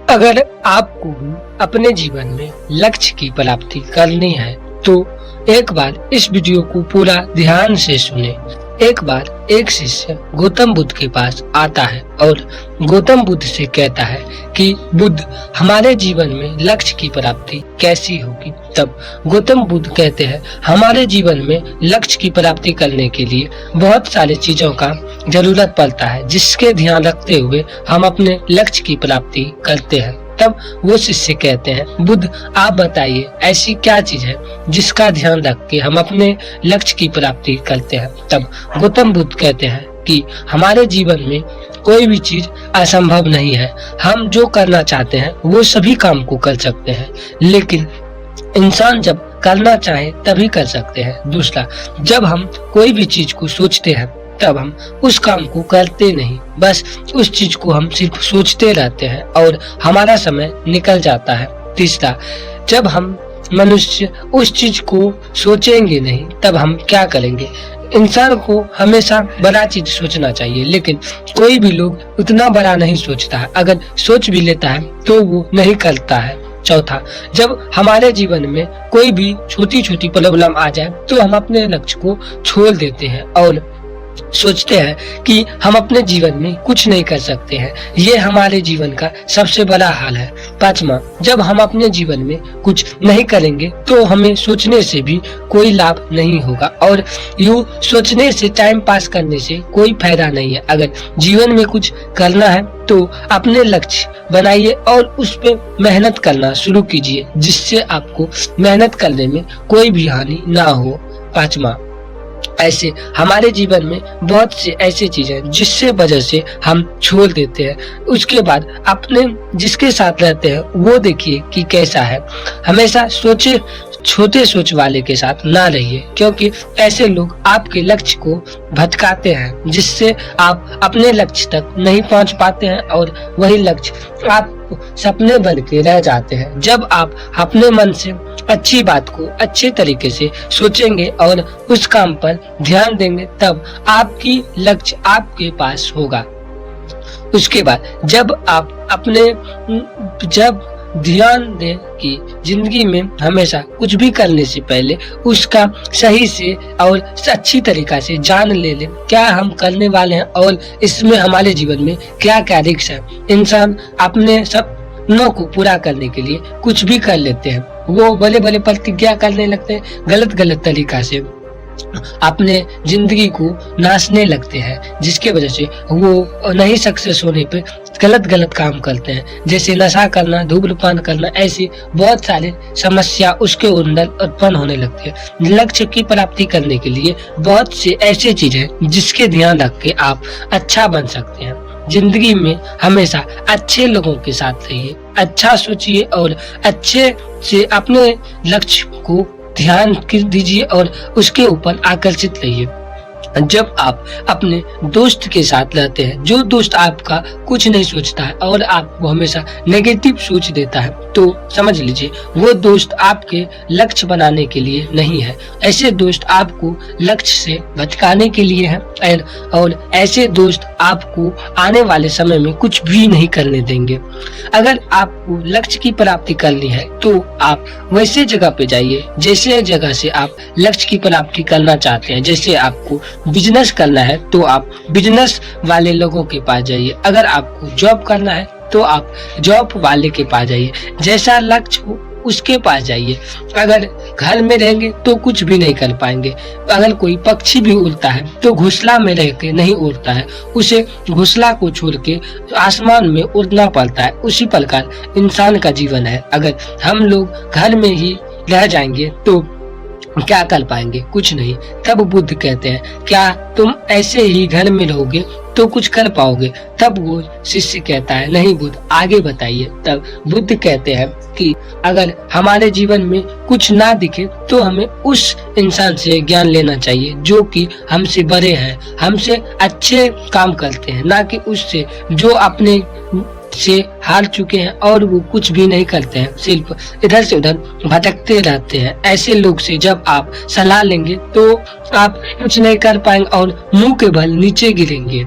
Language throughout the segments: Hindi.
अगर आपको भी अपने जीवन में लक्ष्य की प्राप्ति करनी है तो एक बार इस वीडियो को पूरा ध्यान से सुने। एक बार एक शिष्य गौतम बुद्ध के पास आता है और गौतम बुद्ध से कहता है कि बुद्ध, हमारे जीवन में लक्ष्य की प्राप्ति कैसी होगी। तब गौतम बुद्ध कहते हैं, हमारे जीवन में लक्ष्य की प्राप्ति करने के लिए बहुत सारी चीजों का जरूरत पड़ता है, जिसके ध्यान रखते हुए हम अपने लक्ष्य की प्राप्ति करते हैं। तब वो शिष्य कहते हैं, बुद्ध आप बताइए ऐसी क्या चीज है जिसका ध्यान रख के हम अपने लक्ष्य की प्राप्ति करते हैं। तब गौतम बुद्ध कहते हैं कि हमारे जीवन में कोई भी चीज असंभव नहीं है। हम जो करना चाहते हैं वो सभी काम को कर सकते हैं, लेकिन इंसान जब करना चाहे तभी कर सकते हैं। दूसरा, जब हम कोई भी चीज को सोचते हैं तब हम उस काम को करते नहीं, बस उस चीज को हम सिर्फ सोचते रहते हैं और हमारा समय निकल जाता है। तीसरा, जब हम मनुष्य उस चीज को सोचेंगे नहीं तब हम क्या करेंगे। इंसान को हमेशा बड़ा चीज सोचना चाहिए, लेकिन कोई भी लोग उतना बड़ा नहीं सोचता है। अगर सोच भी लेता है तो वो नहीं करता है। चौथा, जब हमारे जीवन में कोई भी छोटी छोटी प्रॉब्लम आ जाए तो हम अपने लक्ष्य को छोड़ देते हैं और सोचते हैं कि हम अपने जीवन में कुछ नहीं कर सकते हैं। ये हमारे जीवन का सबसे बड़ा हाल है। पांचवा, जब हम अपने जीवन में कुछ नहीं करेंगे तो हमें सोचने से भी कोई लाभ नहीं होगा और यूं सोचने से, टाइम पास करने से कोई फायदा नहीं है। अगर जीवन में कुछ करना है तो अपने लक्ष्य बनाइए और उस पर मेहनत करना शुरू कीजिए, जिससे आपको मेहनत करने में कोई भी हानि ना हो। पांचवा, ऐसे हमारे जीवन में बहुत से ऐसे चीजें जिससे वजह से हम छोड़ देते हैं। उसके बाद अपने जिसके साथ रहते हैं वो देखिए कि कैसा है। हमेशा सोचे छोटे सोच वाले के साथ ना रहिए, क्योंकि ऐसे लोग आपके लक्ष्य को भटकाते हैं, जिससे आप अपने लक्ष्य तक नहीं पहुंच पाते हैं और वही लक्ष्य आप सपने बन के रह जाते हैं। जब आप अपने मन से अच्छी बात को अच्छे तरीके से सोचेंगे और उस काम पर ध्यान देंगे तब आपकी लक्ष्य आपके पास होगा। उसके बाद जब ध्यान दें कि जिंदगी में हमेशा कुछ भी करने से पहले उसका सही से और अच्छी तरीका से जान ले लें क्या हम करने वाले हैं और इसमें हमारे जीवन में क्या क्या रिस्क है। इंसान अपने सपनों को पूरा करने के लिए कुछ भी कर लेते हैं। वो भले भले प्रतिज्ञा करने लगते हैं, गलत गलत तरीका से अपने जिंदगी को नाशने लगते हैं, जिसके वजह से वो नहीं सक्सेस होने पे गलत गलत काम करते हैं, जैसे नशा करना, धूम्रपान करना। ऐसी बहुत सारी समस्या उसके अंदर उत्पन्न होने लगती है। लक्ष्य की प्राप्ति करने के लिए बहुत से ऐसे चीजें जिसके ध्यान रख के आप अच्छा बन सकते हैं। जिंदगी में हमेशा अच्छे लोगों के साथ रहिए, अच्छा सोचिए और अच्छे से अपने लक्ष्य को ध्यान दीजिए और उसके ऊपर आकर्षित रहिए। जब आप अपने दोस्त के साथ रहते हैं, जो दोस्त आपका कुछ नहीं सोचता है और आपको हमेशा नेगेटिव सोच देता है, तो समझ लीजिए वो दोस्त आपके लक्ष्य बनाने के लिए नहीं है। ऐसे दोस्त आपको लक्ष्य से भटकाने के लिए है और ऐसे दोस्त आपको आने वाले समय में कुछ भी नहीं करने देंगे। अगर आपको लक्ष्य की प्राप्ति करनी है तो आप वैसे जगह पे जाइए जैसे जगह से आप लक्ष्य की प्राप्ति करना चाहते हैं। जैसे आपको बिजनेस करना है तो आप बिजनेस वाले लोगों के पास जाइए। अगर आपको जॉब करना है तो आप जॉब वाले के पास जाइए। जैसा लक्ष्य हो उसके पास जाइए। अगर घर में रहेंगे तो कुछ भी नहीं कर पाएंगे। अगर कोई पक्षी भी उड़ता है तो घोंसला में रह के नहीं उड़ता है, उसे घोंसला को छोड़ के आसमान में उड़ना पड़ता है। उसी प्रकार इंसान का जीवन है। अगर हम लोग घर में ही रह जाएंगे तो क्या कर पाएंगे, कुछ नहीं। तब बुद्ध कहते हैं, क्या तुम ऐसे ही घर में रहोगे तो कुछ कर पाओगे। तब वो शिष्य कहता है, नहीं बुद्ध, आगे बताइए। तब बुद्ध कहते हैं कि अगर हमारे जीवन में कुछ ना दिखे तो हमें उस इंसान से ज्ञान लेना चाहिए जो कि हमसे बड़े हैं, हमसे अच्छे काम करते हैं, ना कि उससे जो अपने से हार चुके हैं और वो कुछ भी नहीं करते हैं, सिर्फ इधर से उधर भटकते रहते हैं। ऐसे लोग से जब आप सलाह लेंगे तो आप कुछ नहीं कर पाएंगे और मुंह के बल नीचे गिरेंगे।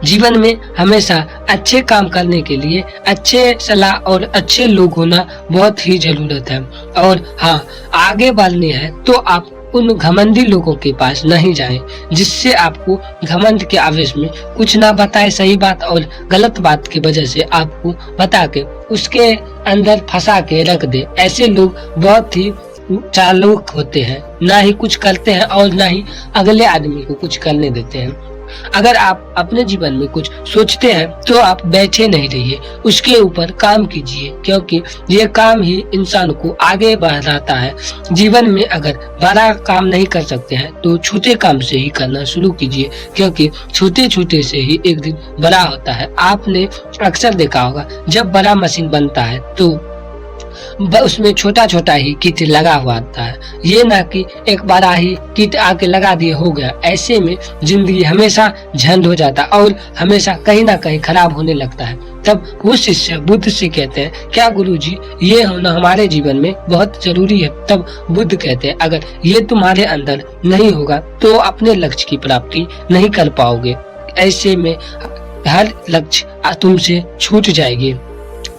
जीवन में हमेशा अच्छे काम करने के लिए अच्छे सलाह और अच्छे लोग होना बहुत ही जरूरत है। और हाँ, आगे बढ़ने है तो आप उन घमंडी लोगों के पास नहीं जाएं, जिससे आपको घमंड के आवेश में कुछ ना बताए सही बात और गलत बात की वजह से आपको बता के उसके अंदर फंसा के रख दे। ऐसे लोग बहुत ही चालाक होते हैं, ना ही कुछ करते हैं और ना ही अगले आदमी को कुछ करने देते हैं। अगर आप अपने जीवन में कुछ सोचते हैं तो आप बैठे नहीं रहिए, उसके ऊपर काम कीजिए, क्योंकि ये काम ही इंसान को आगे बढ़ाता है। जीवन में अगर बड़ा काम नहीं कर सकते हैं तो छोटे काम से ही करना शुरू कीजिए, क्योंकि छोटे छोटे से ही एक दिन बड़ा होता है। आपने अक्सर देखा होगा, जब बड़ा मशीन बनता है तो उसमें छोटा छोटा ही किट लगा हुआ आता है। ये ना कि एक बड़ा ही किट आके लगा दिए हो गया। ऐसे में जिंदगी हमेशा झंड हो जाता है और हमेशा कहीं ना कहीं खराब होने लगता है। तब वो शिष्य बुद्ध से कहते हैं, क्या गुरुजी, ये होना हमारे जीवन में बहुत जरूरी है। तब बुद्ध कहते हैं, अगर ये तुम्हारे अंदर नहीं होगा तो अपने लक्ष्य की प्राप्ति नहीं कर पाओगे। ऐसे में हर लक्ष्य तुमसे छूट जाएगी।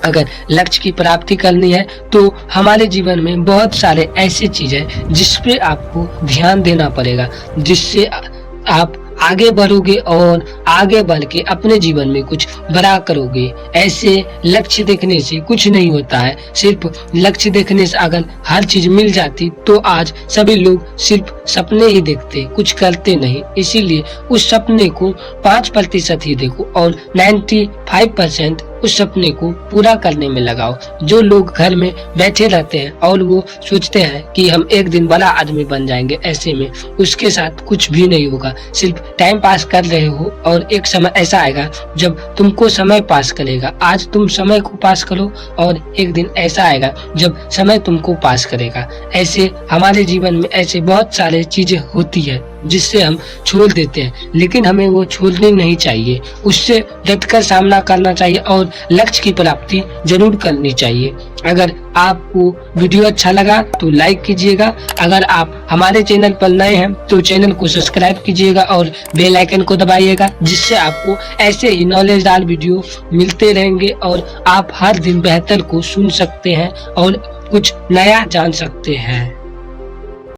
अगर लक्ष्य की प्राप्ति करनी है तो हमारे जीवन में बहुत सारे ऐसी चीजें जिस पे आपको ध्यान देना पड़ेगा, जिससे आप आगे बढ़ोगे और आगे बढ़ के अपने जीवन में कुछ बड़ा करोगे। ऐसे लक्ष्य देखने से कुछ नहीं होता है। सिर्फ लक्ष्य देखने से अगर हर चीज मिल जाती तो आज सभी लोग सिर्फ सपने ही देखते, कुछ करते नहीं। इसीलिए उस सपने को 5% ही देखो और 95% उस सपने को पूरा करने में लगाओ। जो लोग घर में बैठे रहते हैं और वो सोचते हैं कि हम एक दिन बड़ा आदमी बन जाएंगे, ऐसे में उसके साथ कुछ भी नहीं होगा। सिर्फ टाइम पास कर रहे हो और एक समय ऐसा आएगा जब तुमको समय पास करेगा। आज तुम समय को पास करो और एक दिन ऐसा आएगा जब समय तुमको पास करेगा। ऐसे हमारे जीवन में ऐसे बहुत सारे चीजें होती है जिससे हम छोड़ देते हैं, लेकिन हमें वो छोड़नी नहीं चाहिए। उससे डटकर सामना करना चाहिए और लक्ष्य की प्राप्ति जरूर करनी चाहिए। अगर आपको वीडियो अच्छा लगा तो लाइक कीजिएगा। अगर आप हमारे चैनल पर नए हैं तो चैनल को सब्सक्राइब कीजिएगा और बेल आइकन को दबाइएगा, जिससे आपको ऐसे ही नॉलेजदार वीडियो मिलते रहेंगे और आप हर दिन बेहतर को सुन सकते हैं और कुछ नया जान सकते हैं।